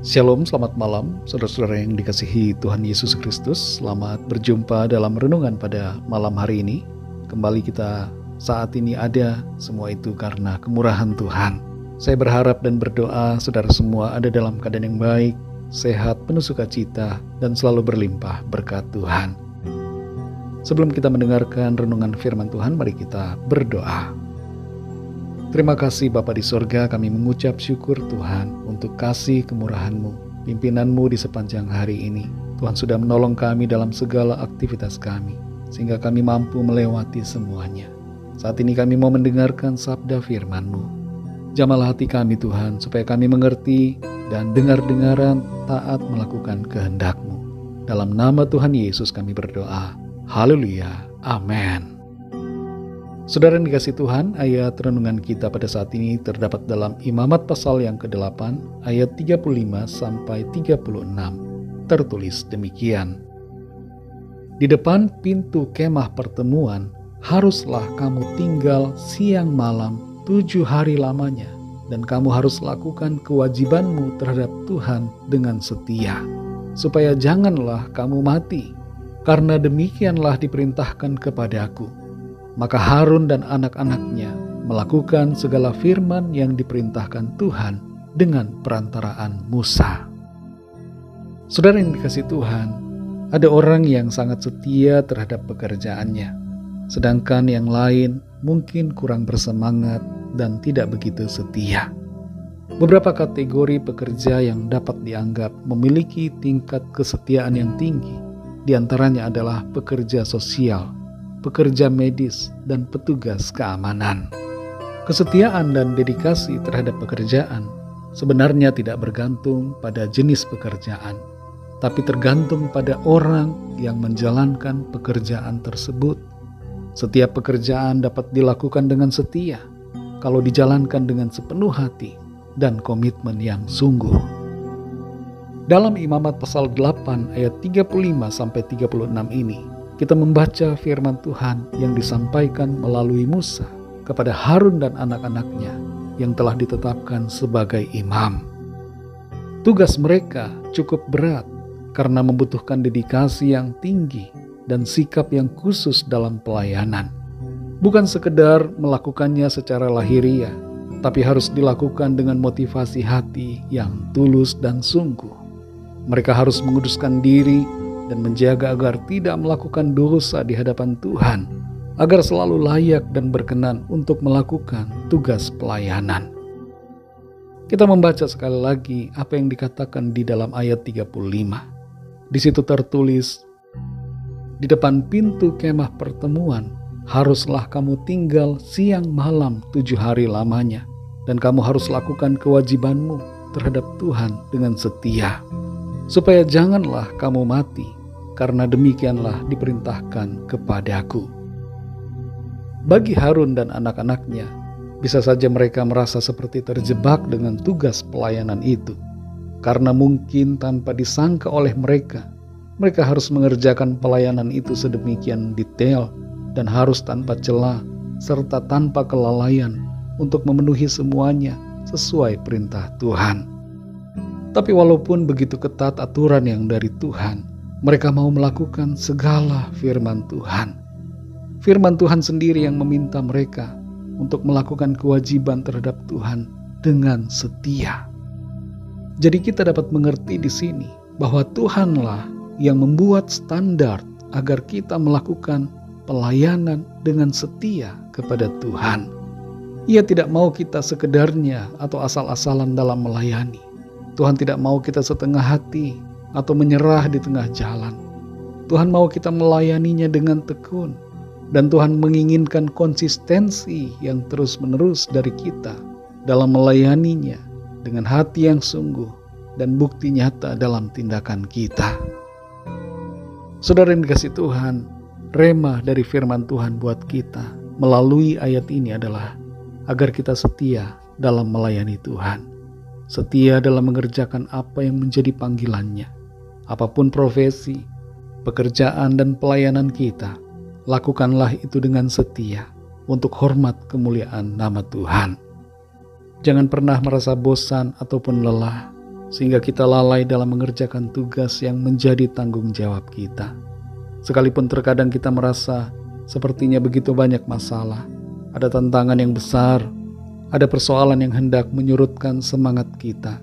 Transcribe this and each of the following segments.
Shalom, selamat malam saudara-saudara yang dikasihi Tuhan Yesus Kristus. Selamat berjumpa dalam renungan pada malam hari ini. Kembali kita saat ini ada, semua itu karena kemurahan Tuhan. Saya berharap dan berdoa saudara semua ada dalam keadaan yang baik, sehat, penuh sukacita, dan selalu berlimpah berkat Tuhan. Sebelum kita mendengarkan renungan firman Tuhan, mari kita berdoa. Terima kasih Bapa di sorga, kami mengucap syukur Tuhan untuk kasih kemurahan-Mu, pimpinan-Mu di sepanjang hari ini. Tuhan sudah menolong kami dalam segala aktivitas kami, sehingga kami mampu melewati semuanya. Saat ini kami mau mendengarkan sabda firman-Mu. Jamahlah hati kami Tuhan, supaya kami mengerti dan dengar-dengaran taat melakukan kehendak-Mu. Dalam nama Tuhan Yesus kami berdoa. Haleluya. Amin. Saudara yang dikasih Tuhan, ayat renungan kita pada saat ini terdapat dalam Imamat pasal yang ke-8, ayat 35 sampai 36. Tertulis demikian. Di depan pintu kemah pertemuan, haruslah kamu tinggal siang malam 7 hari lamanya, dan kamu harus lakukan kewajibanmu terhadap Tuhan dengan setia, supaya janganlah kamu mati, karena demikianlah diperintahkan kepadaku. Maka Harun dan anak-anaknya melakukan segala firman yang diperintahkan Tuhan dengan perantaraan Musa. Saudara yang dikasih Tuhan, ada orang yang sangat setia terhadap pekerjaannya, sedangkan yang lain mungkin kurang bersemangat dan tidak begitu setia. Beberapa kategori pekerja yang dapat dianggap memiliki tingkat kesetiaan yang tinggi, diantaranya adalah pekerja sosial, pekerja medis, dan petugas keamanan. Kesetiaan dan dedikasi terhadap pekerjaan sebenarnya tidak bergantung pada jenis pekerjaan, tapi tergantung pada orang yang menjalankan pekerjaan tersebut. Setiap pekerjaan dapat dilakukan dengan setia kalau dijalankan dengan sepenuh hati dan komitmen yang sungguh. Dalam Imamat pasal 8 ayat 35 sampai 36 ini, kita membaca firman Tuhan yang disampaikan melalui Musa kepada Harun dan anak-anaknya yang telah ditetapkan sebagai imam. Tugas mereka cukup berat karena membutuhkan dedikasi yang tinggi dan sikap yang khusus dalam pelayanan. Bukan sekedar melakukannya secara lahiriah, tapi harus dilakukan dengan motivasi hati yang tulus dan sungguh. Mereka harus menguduskan diri dan menjaga agar tidak melakukan dosa di hadapan Tuhan, agar selalu layak dan berkenan untuk melakukan tugas pelayanan. Kita membaca sekali lagi apa yang dikatakan di dalam ayat 35. Di situ tertulis, di depan pintu kemah pertemuan, haruslah kamu tinggal siang malam 7 hari lamanya, dan kamu harus lakukan kewajibanmu terhadap Tuhan dengan setia, supaya janganlah kamu mati, karena demikianlah diperintahkan kepadaku. Bagi Harun dan anak-anaknya, bisa saja mereka merasa seperti terjebak dengan tugas pelayanan itu, karena mungkin tanpa disangka oleh mereka harus mengerjakan pelayanan itu sedemikian detail dan harus tanpa celah serta tanpa kelalaian untuk memenuhi semuanya sesuai perintah Tuhan. Tapi walaupun begitu ketat aturan yang dari Tuhan, mereka mau melakukan segala firman Tuhan. Firman Tuhan sendiri yang meminta mereka untuk melakukan kewajiban terhadap Tuhan dengan setia. Jadi kita dapat mengerti di sini bahwa Tuhanlah yang membuat standar agar kita melakukan pelayanan dengan setia kepada Tuhan. Ia tidak mau kita sekedarnya atau asal-asalan dalam melayani. Tuhan tidak mau kita setengah hati atau menyerah di tengah jalan. Tuhan mau kita melayaninya dengan tekun, dan Tuhan menginginkan konsistensi yang terus-menerus dari kita dalam melayaninya dengan hati yang sungguh dan bukti nyata dalam tindakan kita. Saudara yang dikasih Tuhan, rema dari firman Tuhan buat kita melalui ayat ini adalah agar kita setia dalam melayani Tuhan, setia dalam mengerjakan apa yang menjadi panggilannya. Apapun profesi, pekerjaan, dan pelayanan kita, lakukanlah itu dengan setia untuk hormat kemuliaan nama Tuhan. Jangan pernah merasa bosan ataupun lelah sehingga kita lalai dalam mengerjakan tugas yang menjadi tanggung jawab kita. Sekalipun terkadang kita merasa sepertinya begitu banyak masalah, ada tantangan yang besar, ada persoalan yang hendak menyurutkan semangat kita,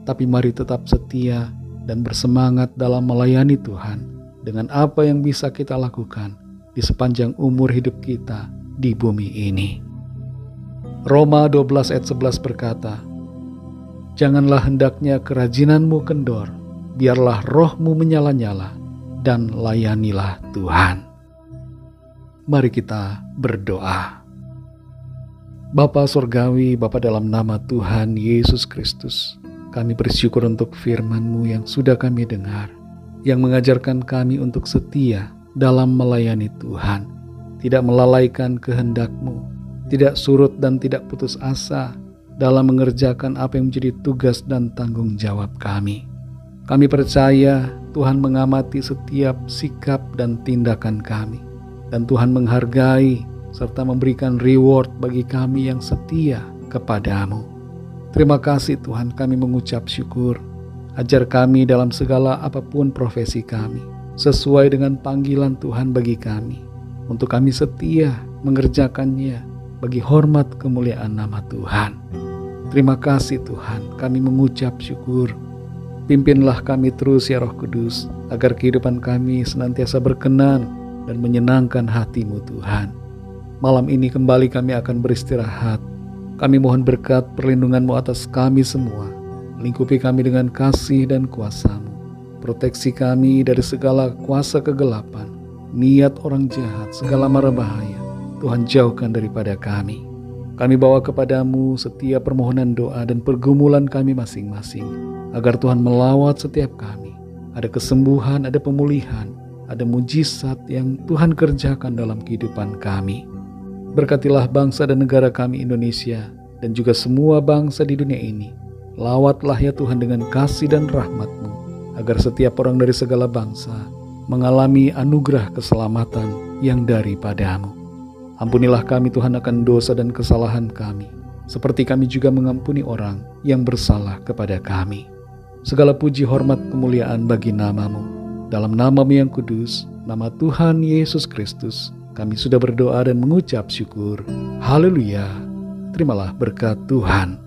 tapi mari tetap setia dan bersemangat dalam melayani Tuhan dengan apa yang bisa kita lakukan di sepanjang umur hidup kita di bumi ini. Roma 12 ayat 11 berkata, "Janganlah hendaknya kerajinanmu kendor, biarlah rohmu menyala-nyala, dan layanilah Tuhan." Mari kita berdoa. Bapa Surgawi, Bapa dalam nama Tuhan Yesus Kristus, kami bersyukur untuk firman-Mu yang sudah kami dengar, yang mengajarkan kami untuk setia dalam melayani Tuhan, tidak melalaikan kehendak-Mu, tidak surut dan tidak putus asa dalam mengerjakan apa yang menjadi tugas dan tanggung jawab kami. Kami percaya Tuhan mengamati setiap sikap dan tindakan kami, dan Tuhan menghargai serta memberikan reward bagi kami yang setia kepada-Mu. Terima kasih Tuhan, kami mengucap syukur. Ajar kami dalam segala apapun profesi kami, sesuai dengan panggilan Tuhan bagi kami, untuk kami setia mengerjakannya bagi hormat kemuliaan nama Tuhan. Terima kasih Tuhan, kami mengucap syukur. Pimpinlah kami terus ya Roh Kudus, agar kehidupan kami senantiasa berkenan dan menyenangkan hati-Mu Tuhan. Malam ini kembali kami akan beristirahat. Kami mohon berkat perlindungan-Mu atas kami semua. Lingkupi kami dengan kasih dan kuasa-Mu. Proteksi kami dari segala kuasa kegelapan, niat orang jahat, segala mara bahaya. Tuhan jauhkan daripada kami. Kami bawa kepada-Mu setiap permohonan doa dan pergumulan kami masing-masing, agar Tuhan melawat setiap kami. Ada kesembuhan, ada pemulihan, ada mujizat yang Tuhan kerjakan dalam kehidupan kami. Berkatilah bangsa dan negara kami Indonesia, dan juga semua bangsa di dunia ini. Lawatlah ya Tuhan dengan kasih dan rahmat-Mu, agar setiap orang dari segala bangsa mengalami anugerah keselamatan yang daripada-Mu. Ampunilah kami Tuhan akan dosa dan kesalahan kami, seperti kami juga mengampuni orang yang bersalah kepada kami. Segala puji hormat kemuliaan bagi nama-Mu. Dalam nama-Mu yang kudus, nama Tuhan Yesus Kristus, kami sudah berdoa dan mengucap syukur. Haleluya. Terimalah berkat Tuhan.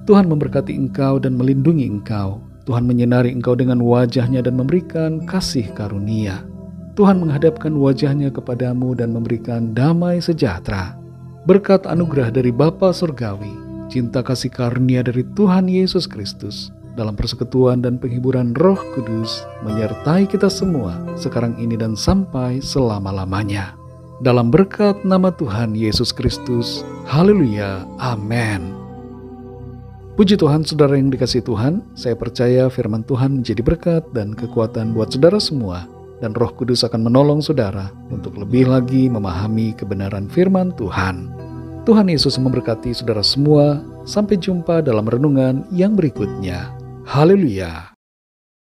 Tuhan memberkati engkau dan melindungi engkau. Tuhan menyinari engkau dengan wajah-Nya dan memberikan kasih karunia. Tuhan menghadapkan wajah-Nya kepadamu dan memberikan damai sejahtera. Berkat anugerah dari Bapa Surgawi, cinta kasih karunia dari Tuhan Yesus Kristus, dalam persekutuan dan penghiburan Roh Kudus, menyertai kita semua sekarang ini dan sampai selama-lamanya. Dalam berkat nama Tuhan Yesus Kristus. Haleluya. Amin. Puji Tuhan, saudara yang dikasihi Tuhan, saya percaya firman Tuhan menjadi berkat dan kekuatan buat saudara semua, dan Roh Kudus akan menolong saudara untuk lebih lagi memahami kebenaran firman Tuhan. Tuhan Yesus memberkati saudara semua. Sampai jumpa dalam renungan yang berikutnya. Haleluya.